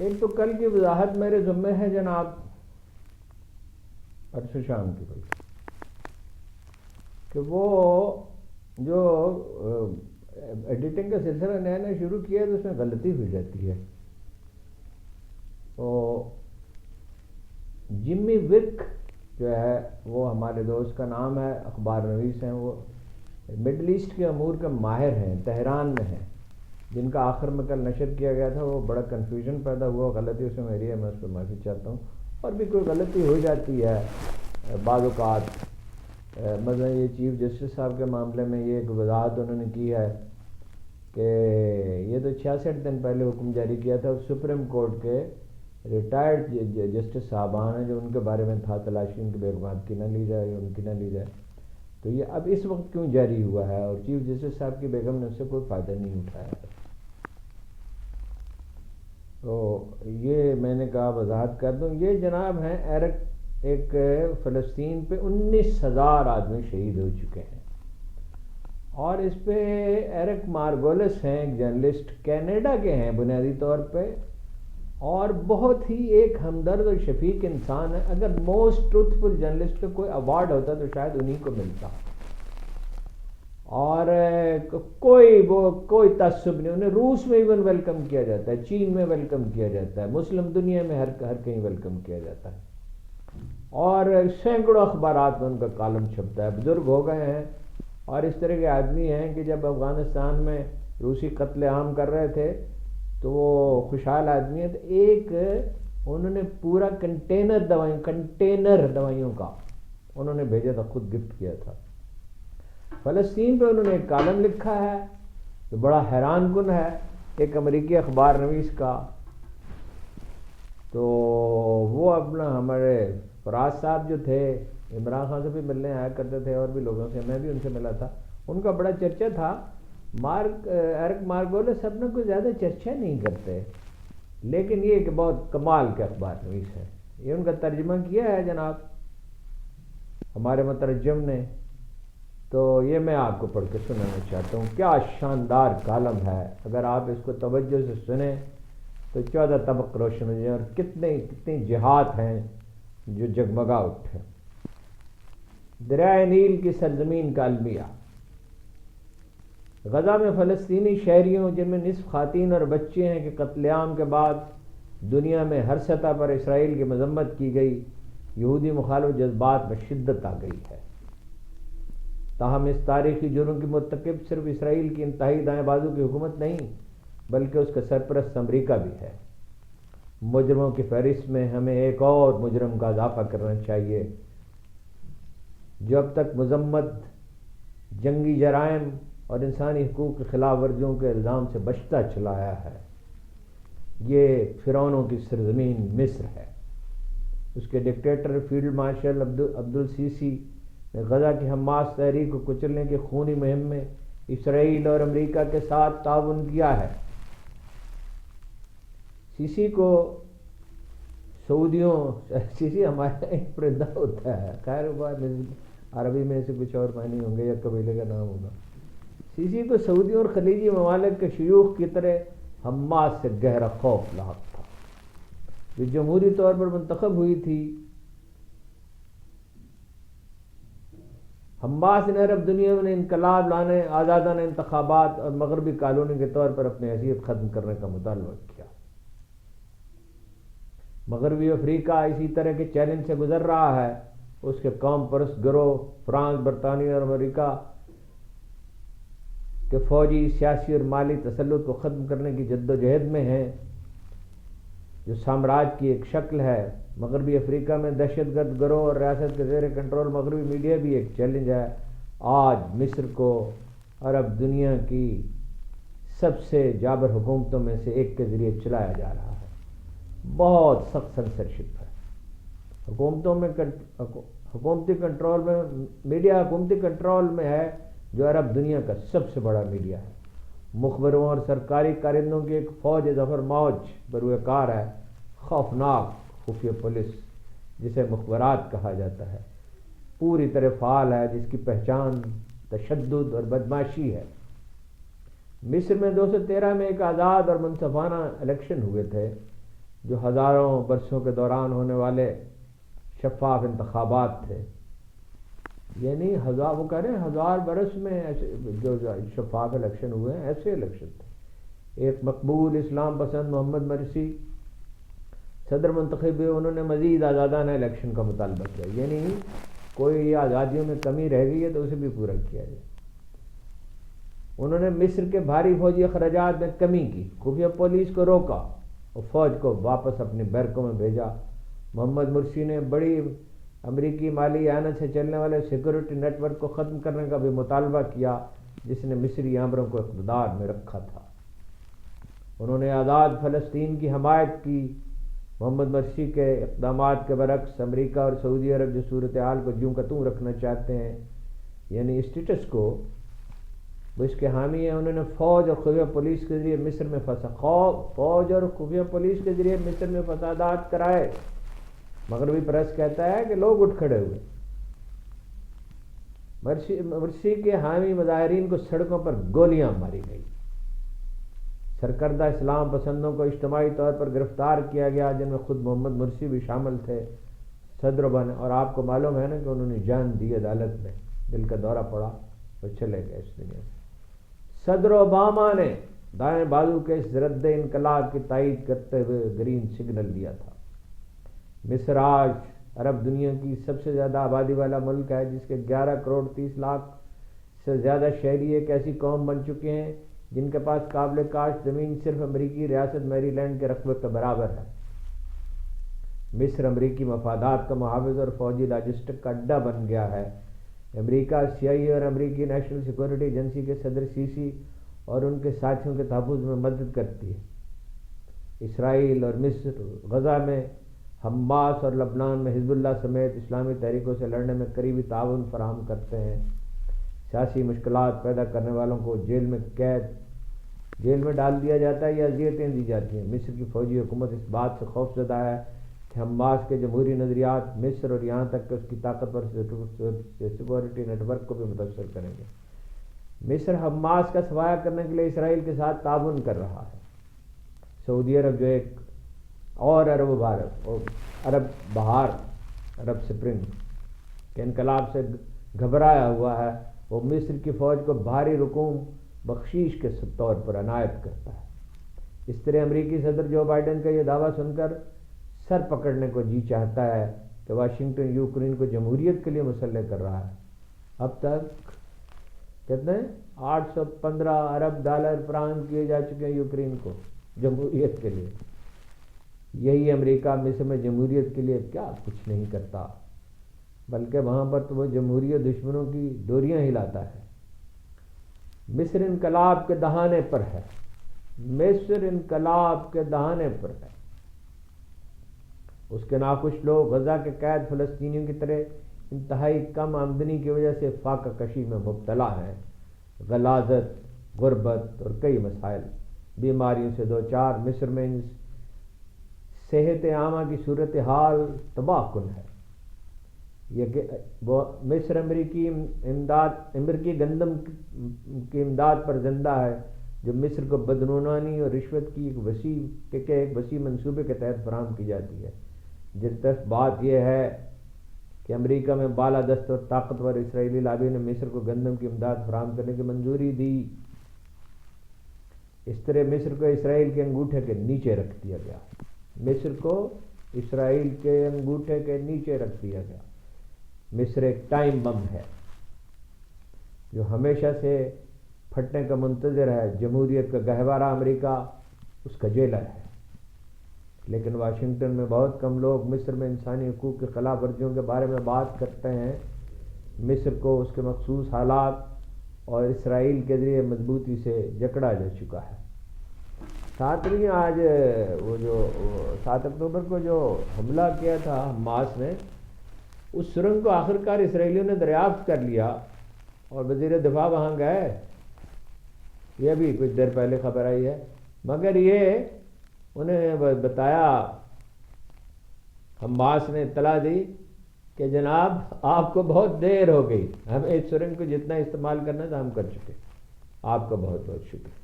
ایک تو کل کی وضاحت میرے ذمہ ہے جناب، پرسوں شام کی بلکہ، کہ وہ جو ایڈیٹنگ کا سلسلہ نیا نیا شروع کیا ہے تو اس میں غلطی ہو جاتی ہے. تو جمی وک جو ہے وہ ہمارے دوست کا نام ہے، اخبار نویس ہیں، وہ مڈل ایسٹ کے امور کے ماہر ہیں، تہران میں ہیں، جن کا آخر میں کل نشر کیا گیا تھا. وہ بڑا کنفیوژن پیدا ہوا، غلطی اس میں میری ہے، میں اس پہ معافی چاہتا ہوں. اور بھی کوئی غلطی ہو جاتی ہے بعض اوقات. مثلا یہ چیف جسٹس صاحب کے معاملے میں یہ ایک وضاحت انہوں نے کی ہے کہ یہ تو 66 دن پہلے حکم جاری کیا تھا سپریم کورٹ کے ریٹائرڈ جسٹس صاحبان ہیں جو ان کے بارے میں تھا تلاشی، ان کی بیگمات کی نہ لی جائے، ان کی نہ لی جائے. تو یہ اب اس وقت کیوں جاری ہوا ہے؟ اور چیف جسٹس صاحب کی بیگم نے اس سے کوئی فائدہ نہیں اٹھایا. تو یہ میں نے کہا وضاحت کر دوں. یہ جناب ہیں ایک فلسطین پہ 19,000 آدمی شہید ہو چکے ہیں، اور اس پہ ایرک مارگولس ہیں، ایک جرنلسٹ، کینیڈا کے ہیں بنیادی طور پہ، اور بہت ہی ایک ہمدرد اور شفیق انسان ہے. اگر موسٹ ٹروتھفل جرنلسٹ کا کوئی ایوارڈ ہوتا تو شاید انہی کو ملتا. اور کوئی تعصب نہیں، انہیں روس میں ایون ویلکم کیا جاتا ہے، چین میں ویلکم کیا جاتا ہے، مسلم دنیا میں ہر کہیں ویلکم کیا جاتا ہے، اور سینکڑوں اخبارات میں ان کا کالم چھپتا ہے. بزرگ ہو گئے ہیں اور اس طرح کے آدمی ہیں کہ جب افغانستان میں روسی قتل عام کر رہے تھے تو وہ خوشحال آدمی ہیں. تو ایک انہوں نے پورا کنٹینر دوائیوں کا انہوں نے بھیجا تھا، خود گفٹ کیا تھا. فلسطین پہ انہوں نے ایک کالم لکھا ہے جو بڑا حیران کن ہے، ایک امریکی اخبار نویس کا. تو وہ اپنا ہمارے فراز صاحب جو تھے، عمران خان سے بھی ملنے آیا کرتے تھے اور بھی لوگوں سے، میں بھی ان سے ملا تھا، ان کا بڑا چرچا تھا. ایرک مارگولس اپنا کوئی زیادہ چرچا نہیں کرتے، لیکن یہ کہ بہت کمال کے اخبار نویس ہے. یہ ان کا ترجمہ کیا ہے جناب ہمارے مترجم نے. تو یہ میں آپ کو پڑھ کے سنانا چاہتا ہوں. کیا شاندار کالم ہے، اگر آپ اس کو توجہ سے سنیں تو 14 طبق روشن ہو جائیں، اور کتنی جہات ہیں جو جگمگا اٹھے. دریائے نیل کی سرزمین کا المیہ. غزہ میں فلسطینی شہریوں جن میں نصف خواتین اور بچے ہیں کے قتل عام کے بعد دنیا میں ہر سطح پر اسرائیل کی مذمت کی گئی. یہودی مخالف جذبات میں شدت آ گئی ہے. تاہم اس تاریخی جرم کی مرتکب صرف اسرائیل کی انتہائی دائیں بازو کی حکومت نہیں بلکہ اس کا سرپرست امریکہ بھی ہے. مجرموں کی فہرست میں ہمیں ایک اور مجرم کا اضافہ کرنا چاہیے جو اب تک مذمت، جنگی جرائم اور انسانی حقوق کی خلاف ورزیوں کے الزام سے بچتا چلا آیا ہے. یہ فرعونوں کی سرزمین مصر ہے. اس کے ڈکٹیٹر فیلڈ مارشل عبد السیسی نے غزہ کی حماس تحریک کو کچلنے کی خونی مہم میں اسرائیل اور امریکہ کے ساتھ تعاون کیا ہے. سیسی کو سیسی ہمارا ایک پرندہ ہوتا ہے، خیر عربی میں سے کچھ اور معنی ہوں گے یا قبیلے کا نام ہوگا. سیسی کو سعودیوں اور خلیجی ممالک کے شیوخ کی طرح حماس سے گہرا خوف لاحق تھا، جو جمہوری طور پر منتخب ہوئی تھی. حماس نے عرب دنیا میں انقلاب لانے، آزادانہ انتخابات اور مغربی کالونی کے طور پر اپنی حیثیت ختم کرنے کا مطالبہ کیا. مغربی افریقہ اسی طرح کے چیلنج سے گزر رہا ہے. اس کے قوم پرست گروہ فرانس، برطانیہ اور امریکہ کے فوجی، سیاسی اور مالی تسلط کو ختم کرنے کی جدوجہد میں ہیں جو سامراج کی ایک شکل ہے. مغربی افریقہ میں دہشت گرد گروہ اور ریاست کے زیر کنٹرول مغربی میڈیا بھی ایک چیلنج ہے. آج مصر کو عرب دنیا کی سب سے جابر حکومتوں میں سے ایک کے ذریعے چلایا جا رہا ہے. بہت سخت سنسرشپ ہے. حکومتی کنٹرول میں میڈیا حکومتی کنٹرول میں ہے جو عرب دنیا کا سب سے بڑا میڈیا ہے. مخبروں اور سرکاری کارندوں کی ایک فوج ظفر موج بروئے کار ہے. خوفناک خفیہ پولیس جسے مخبرات کہا جاتا ہے پوری طرح فعال ہے، جس کی پہچان تشدد اور بدماشی ہے. مصر میں 2013 میں ایک آزاد اور منصفانہ الیکشن ہوئے تھے جو ہزاروں برسوں کے دوران ہونے والے شفاف انتخابات تھے، یعنی وہ کہہ رہے ہیں 1000 برس میں ایسے جو شفاف الیکشن ہوئے ہیں، ایسے الیکشن تھے۔ ایک مقبول اسلام پسند محمد مرسی صدر منتخب ہوئے، انہوں نے مزید آزادانہ الیکشن کا مطالبہ کیا، یعنی کوئی آزادیوں میں کمی رہ گئی ہے تو اسے بھی پورا کیا جائے۔ انہوں نے مصر کے بھاری فوجی اخراجات میں کمی کی، خفیہ پولیس کو روکا اور فوج کو واپس اپنی بیرکوں میں بھیجا۔ محمد مرسی نے بڑی امریکی مالی اعانت سے چلنے والے سیکورٹی نیٹ ورک کو ختم کرنے کا بھی مطالبہ کیا، جس نے مصری آمروں کو اقتدار میں رکھا تھا۔ انہوں نے آزاد فلسطین کی حمایت کی۔ محمد مرسی کے اقدامات کے برعکس امریکہ اور سعودی عرب جو صورتحال کو جوں کا توں رکھنا چاہتے ہیں، یعنی اسٹیٹس کو، وہ اس کے حامی ہیں۔ انہوں نے فوج اور خفیہ پولیس کے ذریعے مصر میں فسادات کرائے۔ مغربی پریس کہتا ہے کہ لوگ اٹھ کھڑے ہوئے۔ مرسی کے حامی مظاہرین کو سڑکوں پر گولیاں ماری گئی۔ سرکردہ اسلام پسندوں کو اجتماعی طور پر گرفتار کیا گیا، جن میں خود محمد مرسی بھی شامل تھے۔ صدر بنے، اور آپ کو معلوم ہے نا کہ انہوں نے جان دی عدالت میں، دل کا دورہ پڑا اور چلے گئے اس دنیا سے۔ صدر اوباما نے دائیں بازو کے اس رد انقلاب کی تائید کرتے ہوئے گرین سگنل دیا تھا۔ مصر آج عرب دنیا کی سب سے زیادہ آبادی والا ملک ہے، جس کے 11 کروڑ 30 لاکھ سے زیادہ شہری ایک ایسی قوم بن چکے ہیں جن کے پاس قابل کاشت زمین صرف امریکی ریاست میری لینڈ کے رقبے کے برابر ہے۔ مصر امریکی مفادات کا محافظ اور فوجی لاجسٹک کا اڈہ بن گیا ہے۔ امریکہ CIA اور امریکی نیشنل سیکورٹی ایجنسی کے صدر سیسی اور ان کے ساتھیوں کے تحفظ میں مدد کرتی ہے۔ اسرائیل اور مصر غزہ میں حماس اور لبنان میں حزب اللہ سمیت اسلامی تحریکوں سے لڑنے میں قریبی تعاون فراہم کرتے ہیں۔ سیاسی مشکلات پیدا کرنے والوں کو جیل میں ڈال دیا جاتا ہے یا اذیتیں دی جاتی ہیں۔ مصر کی فوجی حکومت اس بات سے خوف زدہ ہے کہ حماس کے جمہوری نظریات مصر اور یہاں تک کہ اس کی طاقتور سیکورٹی نیٹ ورک کو بھی متاثر کریں گے۔ مصر حماس کا صفایا کرنے کے لیے اسرائیل کے ساتھ تعاون کر رہا ہے۔ سعودی عرب جو ایک اور عرب بہار عرب سپرنگ کے انقلاب سے گھبرایا ہوا ہے، وہ مصر کی فوج کو بھاری رقوم بخشش کے طور پر عنایت کرتا ہے۔ اس طرح امریکی صدر جو بائیڈن کا یہ دعویٰ سن کر سر پکڑنے کو جی چاہتا ہے کہ واشنگٹن یوکرین کو جمہوریت کے لیے مسلح کر رہا ہے۔ اب تک کتنے 815 ارب ڈالر فراہم کیے جا چکے ہیں یوکرین کو جمہوریت کے لیے۔ یہی امریکہ مصر میں جمہوریت کے لیے کیا کچھ نہیں کرتا، بلکہ وہاں پر تو وہ جمہوریت دشمنوں کی ڈوریاں ہلاتا ہے۔ مصر انقلاب کے دہانے پر ہے، مصر انقلاب کے دہانے پر ہے۔ اس کے ناخوش لوگ غزہ کے قید فلسطینیوں کی طرح انتہائی کم آمدنی کی وجہ سے فاقہ کشی میں مبتلا ہیں۔ غلاظت، غربت اور کئی مسائل، بیماریوں سے دوچار مصر میں صحت عامہ کی صورتحال تباہ کن ہے۔ مصر امریکی گندم کی امداد پر زندہ ہے، جو مصر کو بدعنوانی اور رشوت کی ایک وسیع منصوبے کے تحت فراہم کی جاتی ہے۔ دلچسپ بات یہ ہے کہ امریکہ میں بالادست اور طاقتور اسرائیلی لابی نے مصر کو گندم کی امداد فراہم کرنے کی منظوری دی۔ اس طرح مصر کو اسرائیل کے انگوٹھے کے نیچے رکھ دیا گیا۔ مصر کو اسرائیل کے انگوٹھے کے نیچے رکھ دیا گیا۔ مصر ایک ٹائم بم ہے جو ہمیشہ سے پھٹنے کا منتظر ہے۔ جمہوریت کا گہوارہ امریکہ اس کا جیلر ہے، لیکن واشنگٹن میں بہت کم لوگ مصر میں انسانی حقوق کی خلاف ورزیوں کے بارے میں بات کرتے ہیں۔ مصر کو اس کے مخصوص حالات اور اسرائیل کے ذریعے مضبوطی سے جکڑا جا چکا ہے۔ ساتویں آج وہ جو 7 اکتوبر کو جو حملہ کیا تھا حماس نے، اس سرنگ کو آخرکار اسرائیلیوں نے دریافت کر لیا اور وزیر دفاع وہاں گئے، یہ بھی کچھ دیر پہلے خبر آئی ہے، مگر یہ انہیں بتایا، حماس نے اطلاع دی کہ جناب آپ کو بہت دیر ہو گئی، ہمیں اس سرنگ کو جتنا استعمال کرنا تھا ہم کر چکے، آپ کا بہت بہت شکریہ۔